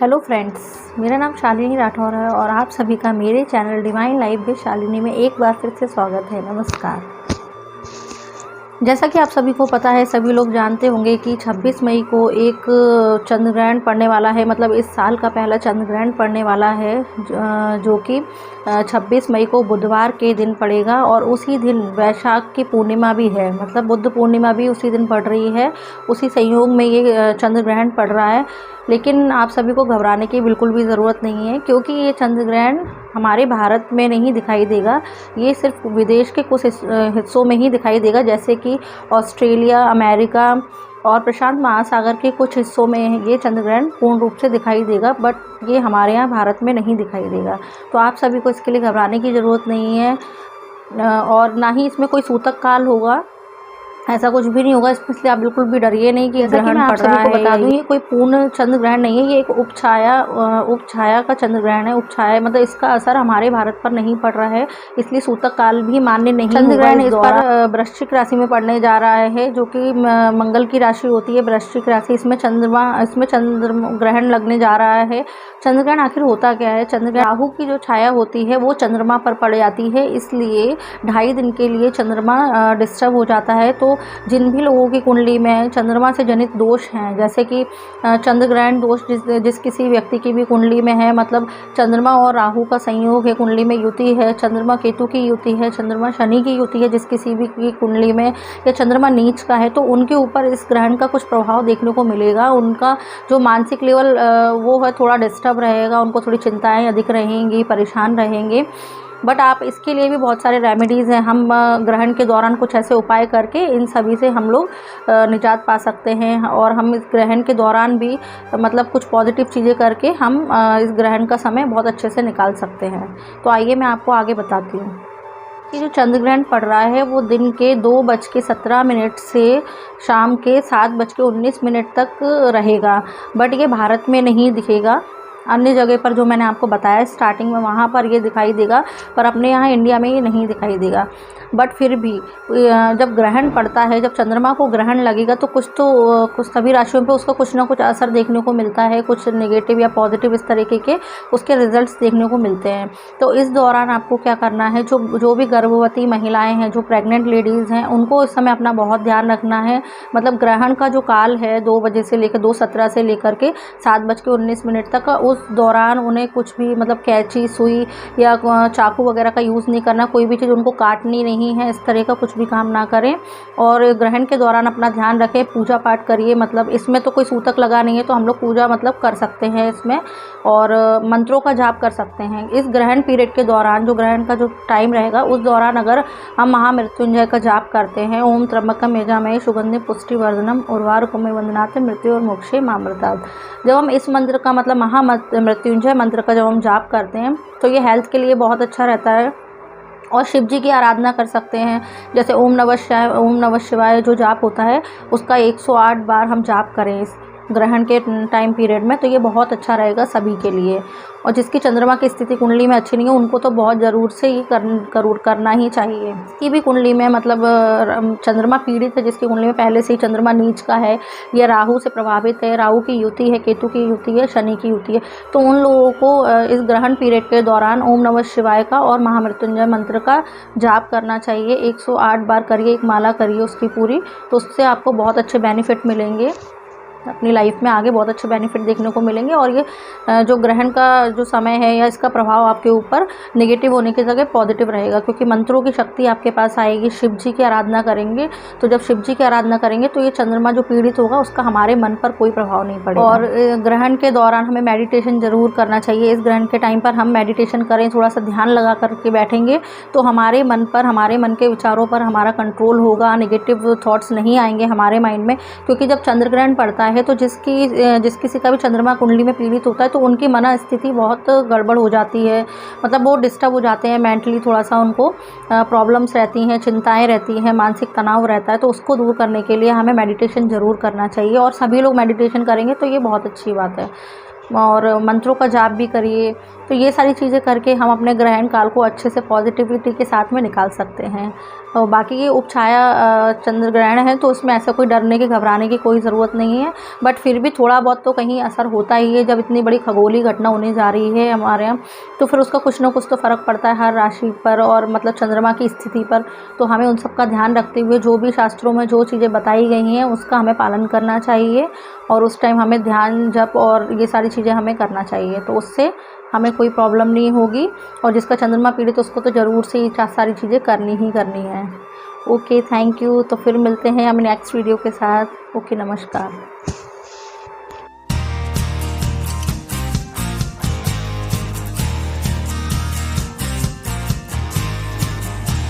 Hello friends, मेरा नाम शालिनी राठौर है और आप सभी का मेरे channel divine life with Shalini में एक बार फिर से स्वागत है। नमस्कार। जैसा कि आप सभी को पता है, सभी लोग जानते होंगे कि 26 मई को एक चंद्र ग्रहण पड़ने वाला है। मतलब इस साल का पहला चंद्र ग्रहण पड़ने वाला है, जो कि 26 मई को बुधवार के दिन पड़ेगा और उसी दिन वैशाख की पूर्णिमा भी है। मतलब बुद्ध पूर्णिमा भी उसी दिन पड़ रही है। उसी संयोग में ये चंद्र ग्रहण पड़ रहा है। लेकिन आप सभी को घबराने की बिल्कुल भी ज़रूरत नहीं है, क्योंकि ये चंद्र ग्रहण हमारे भारत में नहीं दिखाई देगा। ये सिर्फ विदेश के कुछ हिस्सों में ही दिखाई देगा, जैसे कि ऑस्ट्रेलिया, अमेरिका और प्रशांत महासागर के कुछ हिस्सों में ये चंद्र ग्रहण पूर्ण रूप से दिखाई देगा, बट ये हमारे यहाँ भारत में नहीं दिखाई देगा। तो आप सभी को इसके लिए घबराने की ज़रूरत नहीं है और ना ही इसमें कोई सूतक काल होगा। ऐसा कुछ भी नहीं होगा, इसलिए आप बिल्कुल भी डरिए नहीं कि ग्रहण पड़ रहा है। बता दूं, ये कोई पूर्ण चंद्र ग्रहण नहीं है, ये एक उपछाया का चंद्र ग्रहण है। उपछाया मतलब इसका असर हमारे भारत पर नहीं पड़ रहा है, इसलिए सूतक काल भी मान्य नहीं होगा। चंद्र ग्रहण इस पर वृश्चिक राशि में पड़ने जा रहा है, जो कि मंगल की राशि होती है वृश्चिक राशि। इसमें चंद्र ग्रहण लगने जा रहा है। चंद्र ग्रहण आखिर होता क्या है? चंद्र ग्रहण राहु की जो छाया होती है वो चंद्रमा पर पड़ जाती है, इसलिए 2.5 दिन के लिए चंद्रमा डिस्टर्ब हो जाता है। तो जिन भी लोगों की कुंडली में चंद्रमा से जनित दोष हैं, जैसे कि चंद्र ग्रहण दोष जिस किसी व्यक्ति की भी कुंडली में है, मतलब चंद्रमा और राहु का संयोग है, कुंडली में युति है, चंद्रमा केतु की युति है, चंद्रमा शनि की युति है, जिस किसी भी की कुंडली में, या चंद्रमा नीच का है, तो उनके ऊपर इस ग्रहण का कुछ प्रभाव देखने को मिलेगा। उनका जो मानसिक लेवल वो है थोड़ा डिस्टर्ब रहेगा, उनको थोड़ी चिंताएँ अधिक रहेंगी, परेशान रहेंगे। बट आप इसके लिए भी बहुत सारे रेमेडीज़ हैं। हम ग्रहण के दौरान कुछ ऐसे उपाय करके इन सभी से हम लोग निजात पा सकते हैं, और हम इस ग्रहण के दौरान भी मतलब कुछ पॉजिटिव चीज़ें करके हम इस ग्रहण का समय बहुत अच्छे से निकाल सकते हैं। तो आइए मैं आपको आगे बताती हूँ कि जो चंद्र ग्रहण पड़ रहा है वो दिन के 2:17 से शाम के 7:19 तक रहेगा। बट ये भारत में नहीं दिखेगा, अन्य जगह पर जो मैंने आपको बताया स्टार्टिंग में वहाँ पर ये दिखाई देगा, पर अपने यहाँ इंडिया में ये नहीं दिखाई देगा। बट फिर भी जब ग्रहण पड़ता है, जब चंद्रमा को ग्रहण लगेगा, तो कुछ सभी राशियों पे उसका कुछ ना कुछ असर देखने को मिलता है, कुछ नेगेटिव या पॉजिटिव इस तरीके के उसके रिजल्ट्स देखने को मिलते हैं। तो इस दौरान आपको क्या करना है, जो भी गर्भवती महिलाएँ हैं, जो प्रेग्नेंट लेडीज़ हैं, उनको इस समय अपना बहुत ध्यान रखना है। मतलब ग्रहण का जो काल है 2 बजे से लेकर 2:17 से लेकर के 7:19 तक, उस दौरान उन्हें कुछ भी मतलब कैंची, सुई या चाकू वगैरह का यूज़ नहीं करना। कोई भी चीज़ उनको काटनी नहीं है, इस तरह का कुछ भी काम ना करें। और ग्रहण के दौरान अपना ध्यान रखें, पूजा पाठ करिए। मतलब इसमें तो कोई सूतक लगा नहीं है, तो हम लोग पूजा मतलब कर सकते हैं इसमें, और मंत्रों का जाप कर सकते हैं। इस ग्रहण पीरियड के दौरान, जो ग्रहण का जो टाइम रहेगा, उस दौरान अगर हम महामृत्युंजय का जाप करते हैं, ओम त्र्यंबकम यजामहे सुगंधिं पुष्टिवर्धनम उर्वारुकमिव वंदनात् मृत्यु और मोक्षे मामृतात्। जब हम इस मंत्र का मतलब महामृत्युंजय मंत्र का जब हम जाप करते हैं, तो ये हेल्थ के लिए बहुत अच्छा रहता है। और शिव जी की आराधना कर सकते हैं, जैसे ओम नमः शिवाय जो जाप होता है उसका 108 बार हम जाप करें इस ग्रहण के टाइम पीरियड में, तो ये बहुत अच्छा रहेगा सभी के लिए। और जिसकी चंद्रमा की स्थिति कुंडली में अच्छी नहीं है, उनको तो बहुत ज़रूर से ही करना ही चाहिए। जिसकी भी कुंडली में मतलब चंद्रमा पीड़ित है, जिसकी कुंडली में पहले से ही चंद्रमा नीच का है, या राहु से प्रभावित है, राहु की युति है, केतु की युति है, शनि की युति है, तो उन लोगों को इस ग्रहण पीरियड के दौरान ओम नमः शिवाय का और महामृत्युंजय मंत्र का जाप करना चाहिए। 108 बार करिए, एक माला करिए उसकी पूरी, तो उससे आपको बहुत अच्छे बेनिफिट मिलेंगे। अपनी लाइफ में आगे बहुत अच्छे बेनिफिट देखने को मिलेंगे। और ये जो ग्रहण का जो समय है या इसका प्रभाव आपके ऊपर नेगेटिव होने की जगह पॉजिटिव रहेगा, क्योंकि मंत्रों की शक्ति आपके पास आएगी। शिव जी की आराधना करेंगे, तो जब शिव जी की आराधना करेंगे तो ये चंद्रमा जो पीड़ित होगा उसका हमारे मन पर कोई प्रभाव नहीं पड़ेगा। और ग्रहण के दौरान हमें मेडिटेशन ज़रूर करना चाहिए। इस ग्रहण के टाइम पर हम मेडिटेशन करें, थोड़ा सा ध्यान लगा करके बैठेंगे, तो हमारे मन के विचारों पर हमारा कंट्रोल होगा। नेगेटिव थॉट्स नहीं आएंगे हमारे माइंड में, क्योंकि जब चंद्र ग्रहण पड़ता है तो जिस किसी का भी चंद्रमा कुंडली में पीड़ित होता है, तो उनकी मन स्थिति बहुत गड़बड़ हो जाती है। मतलब वो डिस्टर्ब हो जाते हैं मेंटली, थोड़ा सा उनको प्रॉब्लम्स रहती हैं, चिंताएं रहती हैं, मानसिक तनाव रहता है। तो उसको दूर करने के लिए हमें मेडिटेशन ज़रूर करना चाहिए, और सभी लोग मेडिटेशन करेंगे तो ये बहुत अच्छी बात है। और मंत्रों का जाप भी करिए। तो ये सारी चीज़ें करके हम अपने ग्रहण काल को अच्छे से पॉजिटिविटी के साथ में निकाल सकते हैं। और बाकी ये उपछाया चंद्र ग्रहण है तो उसमें ऐसा कोई डरने की घबराने की कोई ज़रूरत नहीं है, बट फिर भी थोड़ा बहुत तो कहीं असर होता ही है। जब इतनी बड़ी खगोलीय घटना होने जा रही है हमारे यहाँ, तो फिर उसका कुछ ना कुछ तो फ़र्क पड़ता है हर राशि पर और मतलब चंद्रमा की स्थिति पर। तो हमें उन सब का ध्यान रखते हुए जो भी शास्त्रों में जो चीज़ें बताई गई हैं उसका हमें पालन करना चाहिए, और उस टाइम हमें ध्यान जप और ये सारी चीज़ें हमें करना चाहिए। तो उससे हमें कोई प्रॉब्लम नहीं होगी, और जिसका चंद्रमा पीड़ित उसको तो ज़रूर से ये सारी चीज़ें करनी ही करनी है। Okay, thank you. तो फिर मिलते हैं हम नेक्स्ट वीडियो के साथ। ओके, नमस्कार।